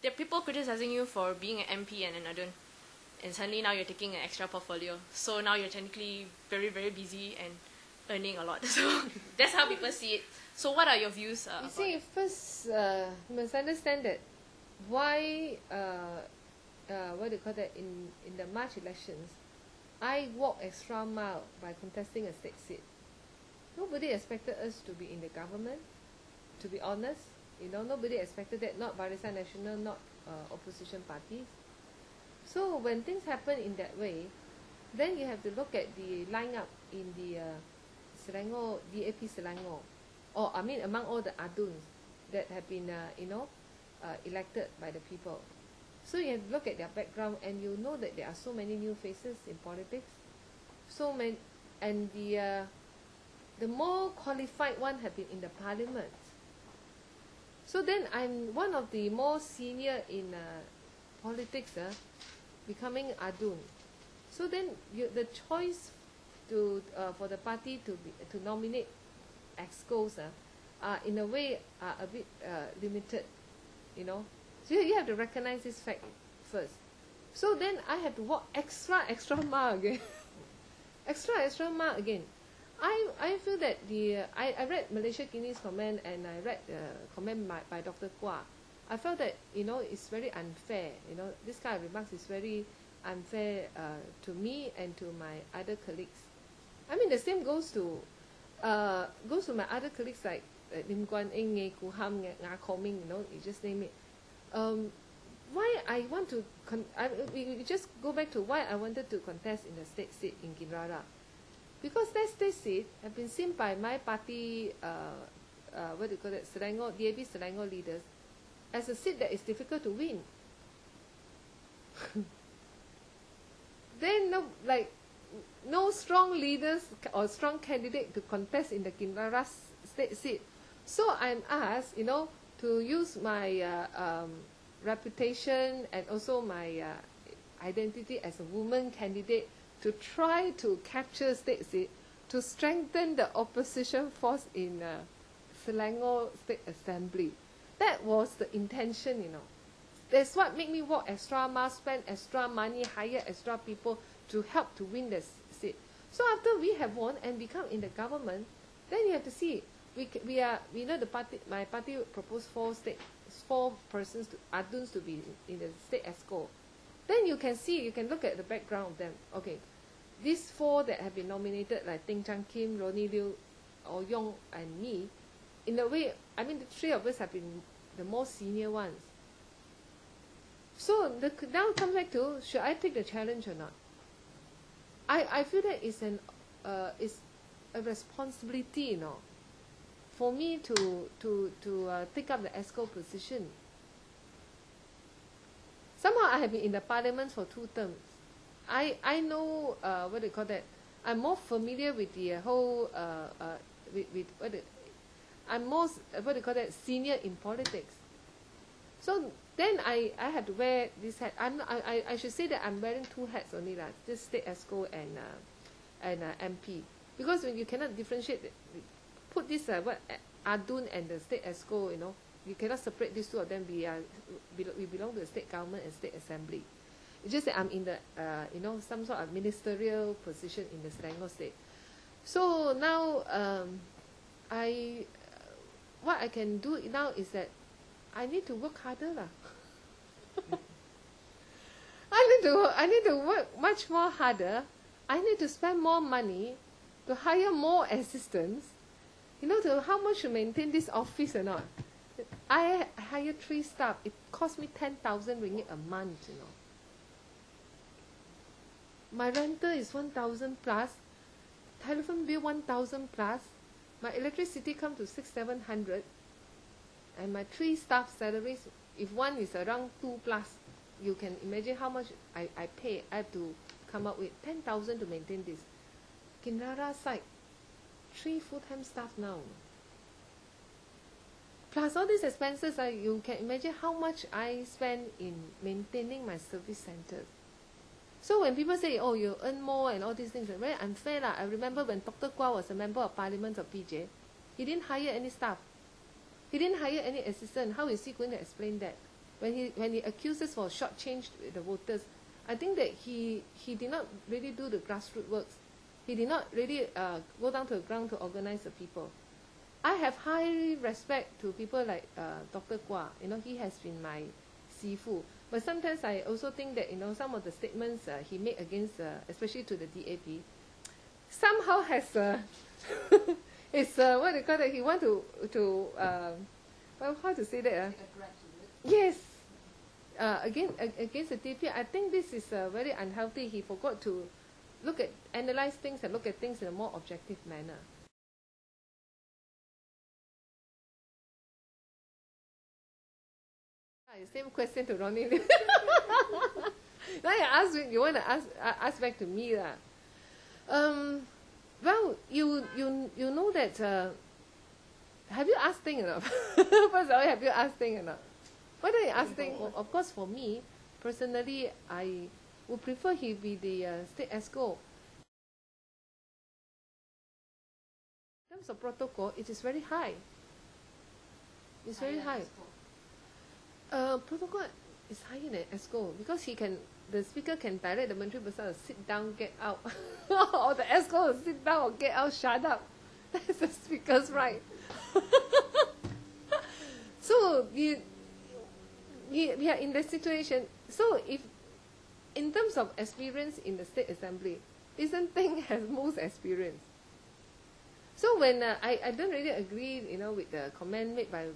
there are people criticizing you for being an MP and an adun, and suddenly now you're taking an extra portfolio. So now you're technically very, very busy and earning a lot. So that's how people see it. So what are your views You about see, it? first, you must understand that why, what do you call that, in the March elections, I walked extra mile by contesting a state seat. Nobody expected us to be in the government, to be honest. You know, nobody expected that, not Barisan Nasional, not opposition parties. So when things happen in that way, then you have to look at the lineup in the Selangor, DAP Selangor, or I mean among all the aduns that have been, elected by the people. So you have to look at their background, and you know that there are so many new faces in politics. So many, and the more qualified one have been in the parliament. So then I'm one of the more senior in politics, becoming adun. So then the choice for the party to nominate excos are in a way a bit limited, you know. So you have to recognize this fact first. So then I have to walk extra mile again, extra mile again. I feel that I read Malaysia Kini's comment, and I read the comment by Dr. Kwa. I felt that, you know, it's very unfair. You know, this kind of remarks is very unfair to me and to my other colleagues. I mean, the same goes to my other colleagues like Lim Guan Eng, Ngei Kuham, Nga Koming, you know, you just name it. Why I want to we just go back to why I wanted to contest in the state seat in Kinrara. Because that state seat have been seen by my party, what do you call it, Selangor, DAP Selangor leaders, as a seat that is difficult to win. Then no strong leaders or strong candidate to contest in the Kinrara state seat. So I'm asked, you know, to use my reputation and also my identity as a woman candidate to try to capture state seat, to strengthen the opposition force in Selangor State Assembly. That was the intention, you know. That's what made me walk extra mile, spend extra money, hire extra people to help to win the seat. So after we have won and become in the government, then you have to see, we know the party, my party proposed four persons, aduns to be in the state exco. Then you can see, you can look at the background of them. Okay, these four that have been nominated, like Ting Chang Kim, Ronnie Liu, or Yong, and me, in a way, I mean, the three of us have been the more senior ones. So now comes back to, should I take the challenge or not? I feel that it's a responsibility, you know, for me to take up the EXCO position. Somehow I have been in the parliament for 2 terms. I know what do you call that? I'm more familiar with the whole I'm more what do you call that, senior in politics. So then I have to wear this hat. I should say that I'm wearing 2 hats only lah, just state EXCO and MP. Because when you cannot differentiate, put this adun and the state EXCO, you know, you cannot separate these 2 of them. We belong to the state government and state assembly. It's just that I'm in the some sort of ministerial position in the Selangor state. So now what I can do now is that I need to work harder lah. I need to work much more harder. I need to spend more money to hire more assistants. You know, how much to maintain this office or not? I hire 3 staff. It cost me 10,000 ringgit a month, you know. My rental is 1,000 plus. Telephone bill 1,000 plus. My electricity come to 600-700. And my 3 staff salaries, if one is around 2 plus, you can imagine how much I pay. I have to come up with 10,000 to maintain this. Kinrara side, 3 full-time staff now. Plus all these expenses, you can imagine how much I spend in maintaining my service centers. So when people say, oh, you earn more and all these things, it's very unfair lah. I remember when Dr. Kwa was a member of parliament of PJ, he didn't hire any staff. He didn't hire any assistant. How is he going to explain that? when he accuses for shortchanged the voters, I think that he did not really do the grassroots works. He did not really go down to the ground to organize the people. I have high respect to people like Dr. Kwa. You know, he has been my sifu. But sometimes I also think that, you know, some of the statements he made against, especially to the DAP, somehow has it's what they call it. He want to well, how to say that? Yes. Against the DAP, I think this is very unhealthy. He forgot to analyze things and look at things in a more objective manner. Same question to Ronnie. Now you want to ask back to me lah. Well, you know that. Have you asked Ting or not? First of all, have you asked Ting or not? Why don't you ask Ting? Of course, for me personally, I would prefer he be the state exco. In terms of protocol, it is very high. It's very high. Protocol is higher than exco because the speaker can direct the Menteri Besar to sit down, get out, or the exco will sit down or get out, shut up. That's the speaker's right. So we are in the situation. So if in terms of experience in the state assembly, isn't Ting has most experience? So when I don't really agree, you know, with the comment made by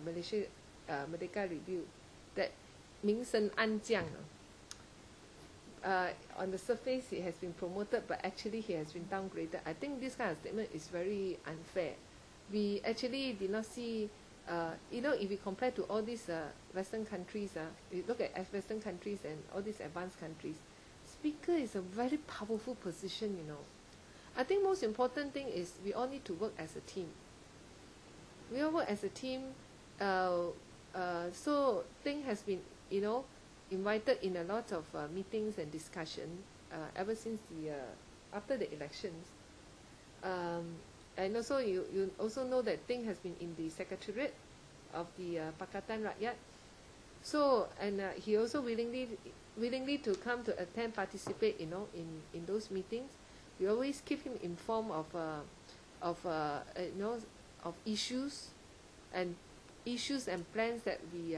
Merdeka Review that Ming Sen An Jiang, on the surface he has been promoted, but actually he has been downgraded. I think this kind of statement is very unfair. We actually did not see, you know, if we compare to all these Western countries, we look at Western countries and all these advanced countries, speaker is a very powerful position, you know. I think most important thing is we all need to work as a team. We all work as a team. So Ting has been, you know, invited in a lot of meetings and discussion ever since after the elections. And also you also know that Ting has been in the secretariat of the Pakatan Rakyat. So and he also willingly to come to attend, participate, you know, in those meetings. We always keep him informed of you know, of issues and plans that we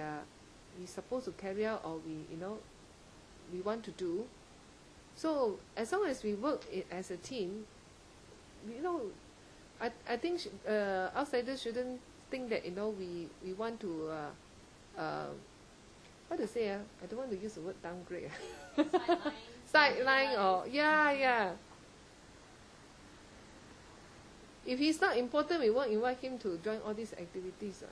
supposed to carry out or we want to do. So as long as we work as a team, you know, I think outsiders shouldn't think that, you know, we want to what to say? I don't want to use the word downgrade. Sideline or yeah. If he's not important, we won't invite him to join all these activities.